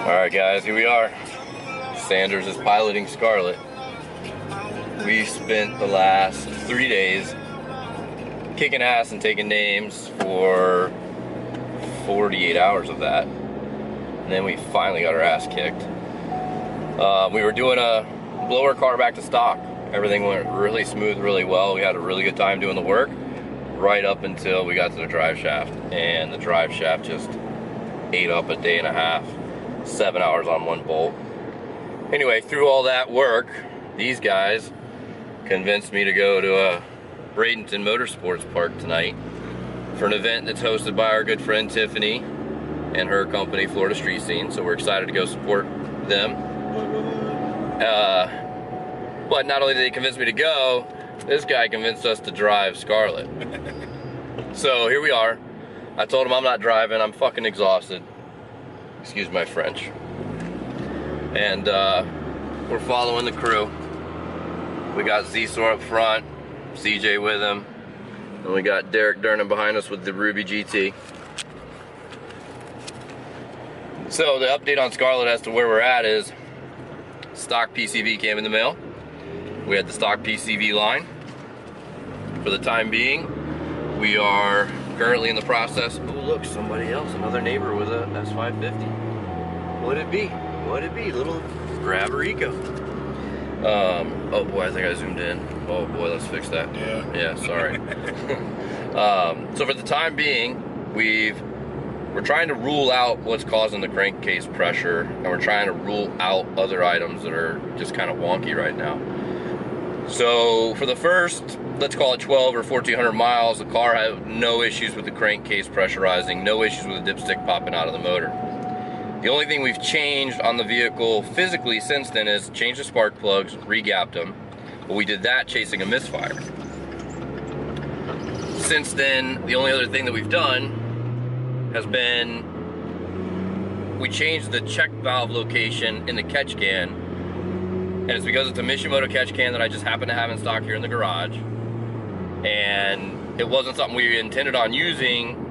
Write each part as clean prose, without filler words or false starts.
Alright guys, here we are. Sanders is piloting Scarlet. We spent the last 3 days kicking ass and taking names for 48 hours of that. And then we finally got our ass kicked. We were doing a blower car back to stock. Everything went really smooth, really well. We had a really good time doing the work right up until we got to the drive shaft. And the drive shaft just ate up a day and a half. 7 hours on one bolt. Anyway, through all that work, these guys convinced me to go to a Bradenton Motorsports Park tonight for an event that's hosted by our good friend Tiffany and her company, Florida Street Scene. So we're excited to go support them. But not only did they convince me to go, this guy convinced us to drive Scarlet. So here we are. I told him I'm not driving, I'm fucking exhausted. Excuse my French. And we're following the crew. We got Zsor up front, CJ with him, and we got Derek Durnan behind us with the Ruby GT. So the update on Scarlet as to where we're at is stock PCV came in the mail. We had the stock PCV line. For the time being, we are currently in the process. Oh look, somebody else, another neighbor with a S550. What'd it be? What'd it be? Little Grabber Eco. Oh boy, I think I zoomed in. Oh boy, let's fix that. Yeah, sorry. So for the time being, we're trying to rule out what's causing the crankcase pressure, and we're trying to rule out other items that are just kind of wonky right now. So for the first, let's call it 12 or 1400 miles, the car had no issues with the crankcase pressurizing, no issues with the dipstick popping out of the motor. The only thing we've changed on the vehicle physically since then is change the spark plugs, re-gapped them. But we did that chasing a misfire. Since then, the only other thing that we've done has been we changed the check valve location in the catch can. And it's because it's a Mishimoto catch can that I just happen to have in stock here in the garage. And it wasn't something we intended on using,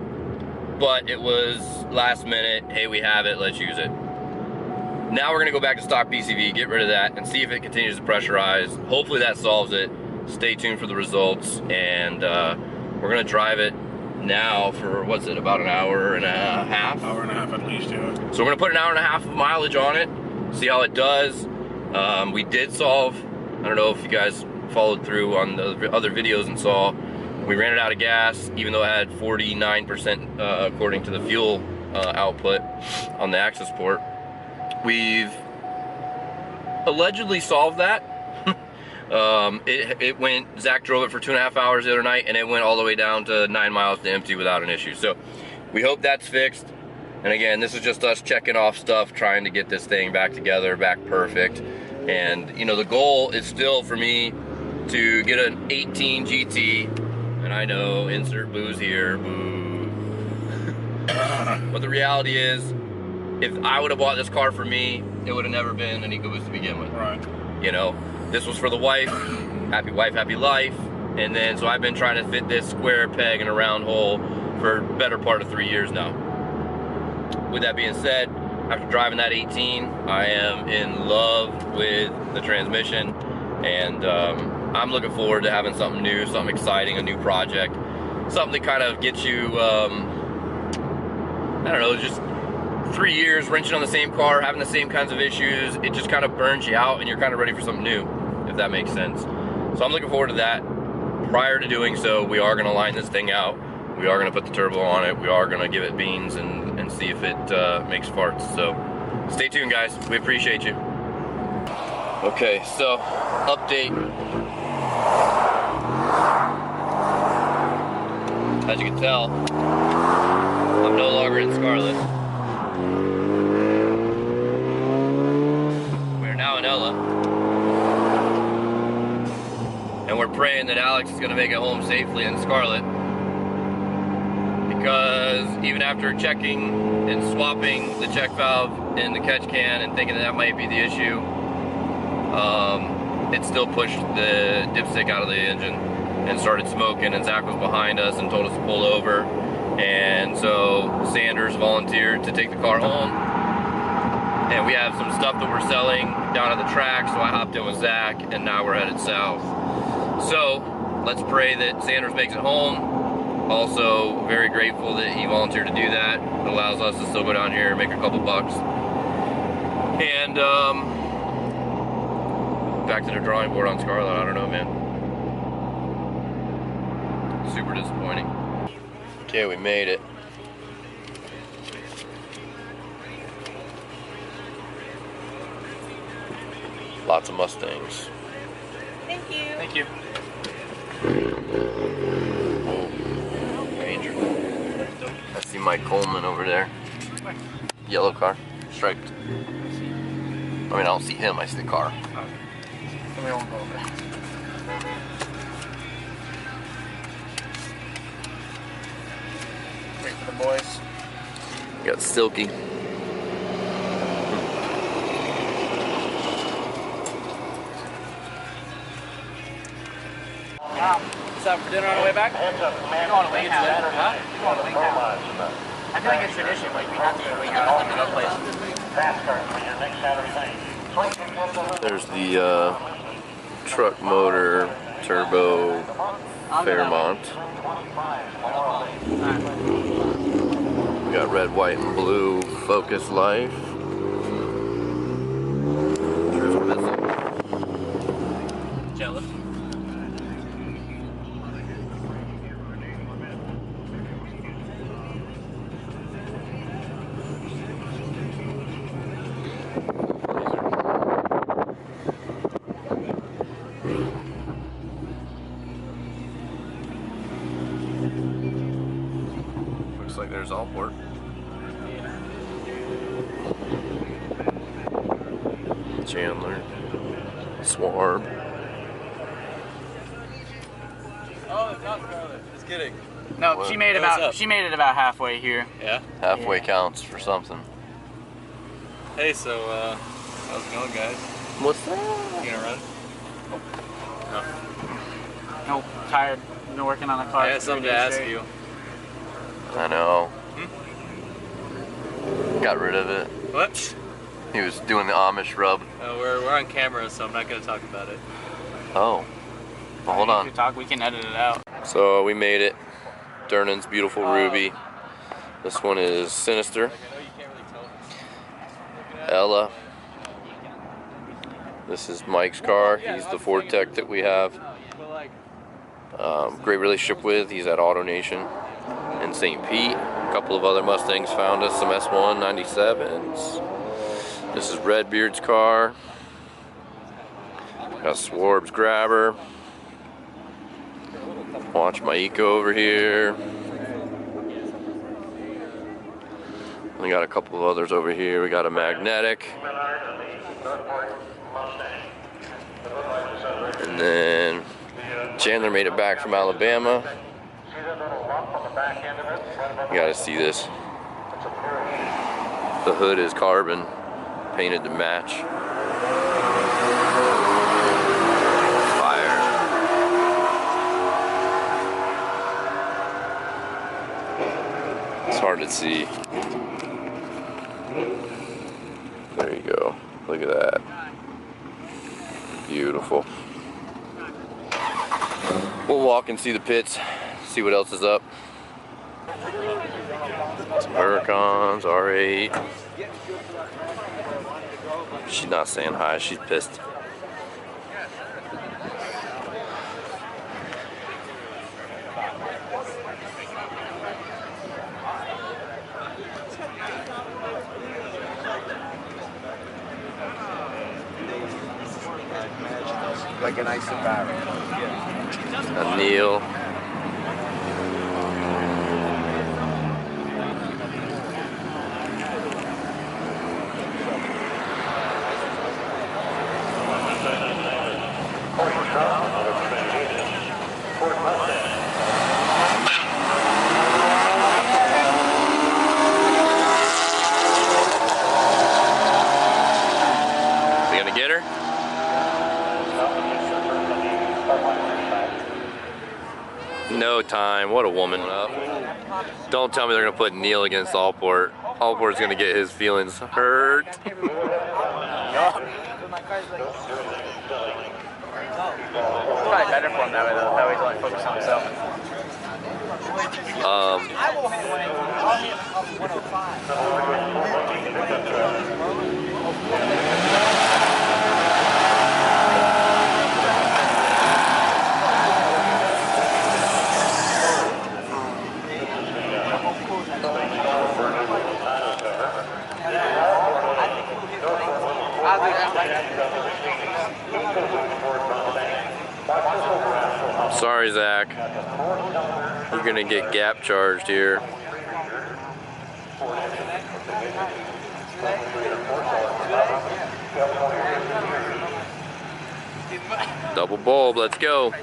but it was last minute, hey, we have it, let's use it. Now we're gonna go back to stock PCV, get rid of that, and see if it continues to pressurize. Hopefully that solves it. Stay tuned for the results, and we're gonna drive it now for, what's it, about an hour and a half? Hour and a half at least, yeah. So we're gonna put an hour and a half of mileage on it, see how it does. We did solve, I don't know if you guys followed through on the other videos and saw, we ran it out of gas, even though it had 49% according to the fuel output on the access port. We've allegedly solved that. It went, Zach drove it for 2.5 hours the other night, and it went all the way down to 9 miles to empty without an issue. So we hope that's fixed. And again, this is just us checking off stuff, trying to get this thing back together, back perfect. And you know, the goal is still for me to get an 18 GT. And I know, insert booze here, boo. But the reality is, if I would have bought this car for me, it would have never been an EcoBoost to begin with. Right. You know, this was for the wife, happy wife, happy life. And then, so I've been trying to fit this square peg in a round hole for the better part of 3 years now. With that being said, after driving that 18, I am in love with the transmission, and I'm looking forward to having something new, something exciting, a new project, something that kind of gets you, I don't know, just 3 years wrenching on the same car, having the same kinds of issues. It just kind of burns you out, and you're kind of ready for something new, if that makes sense. So I'm looking forward to that. Prior to doing so, we are going to line this thing out. We are going to put the turbo on it. We are going to give it beans and see if it makes farts. So stay tuned, guys. We appreciate you. Okay, so update. As you can tell, I'm no longer in Scarlet. We're now in Ella. And we're praying that Alex is going to make it home safely in Scarlet. Because even after checking and swapping the check valve in the catch can and thinking that might be the issue, it still pushed the dipstick out of the engine and started smoking, and Zach was behind us and told us to pull over. And so Sanders volunteered to take the car home And we have some stuff that we're selling down at the track, so I hopped in with Zach, and now we're headed south. So, let's pray that Sanders makes it home. Also, very grateful that he volunteered to do that. It allows us to still go down here and make a couple bucks. And, back to the drawing board on Scarlet. I don't know, man. Super disappointing. Okay, we made it. Lots of Mustangs. Thank you. Thank you. Oh, Ranger. I see Mike Coleman over there. Yellow car, striped. I mean, I don't see him, I see the car. We won't go over. Wait for the boys. Got Silky. What's up for dinner on the way back? You want to wing out? Huh? You want to wing out? I feel like it's tradition, like we have to eat wing out at the place. There's the truck motor turbo Fairmont. We got red, white, and blue Focus Life. Jealous. Looks like there's all port. Chandler, Swarm. Oh, it's not Scarlet. Just kidding. No, What? she made it about halfway here. Yeah. Halfway counts for something. Hey, so how's it going, guys? What's that? You gonna run? Nope, tired. Been working on the car. I had for something 3 to days ask straight. you. I know. Got rid of it. What? He was doing the Amish rub. We're on camera, so I'm not gonna talk about it. Oh. Well, hold on. If you talk, we can edit it out. So we made it. Dernan's beautiful Ruby. This one is Sinister. Ella. This is Mike's car. He's the Ford Tech that we have. Great relationship with. He's at Auto Nation in St. Pete. A couple of other Mustangs found us, some S1 97s. This is Redbeard's car. Got Swarb's Grabber. Watch my Eco over here. We got a couple of others over here. We got a Magnetic. And then Chandler made it back from Alabama. You gotta see this. The hood is carbon, painted to match. Fire. It's hard to see. There you go. Look at that. Beautiful. We'll walk and see the pits, see what else is up. Some Huracans, R8. She's not saying hi, she's pissed. Like an ice barrel. A Neil. You gonna get her? No time. What a woman. Up. Don't tell me they're gonna put Neil against Allport. Allport's gonna get his feelings hurt. Probably better for him that way, though. That way he's only focused on himself. Sorry, Zach. You're gonna get gap charged here. Double bulb, let's go.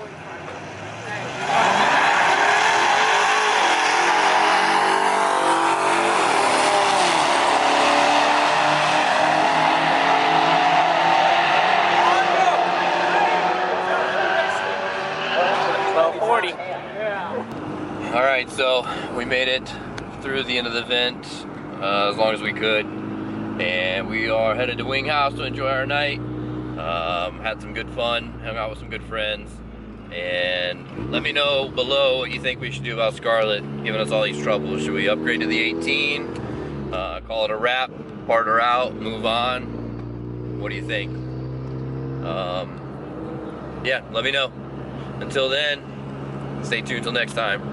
Alright, so we made it through the end of the event as long as we could, and we are headed to Wing House to enjoy our night. Had some good fun, hung out with some good friends, and let me know below what you think we should do about Scarlet giving us all these troubles. Should we upgrade to the 18, call it a wrap, part her out, move on? What do you think? Yeah, let me know. Until then, stay tuned till next time.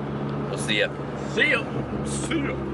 We'll see ya. See ya. See ya.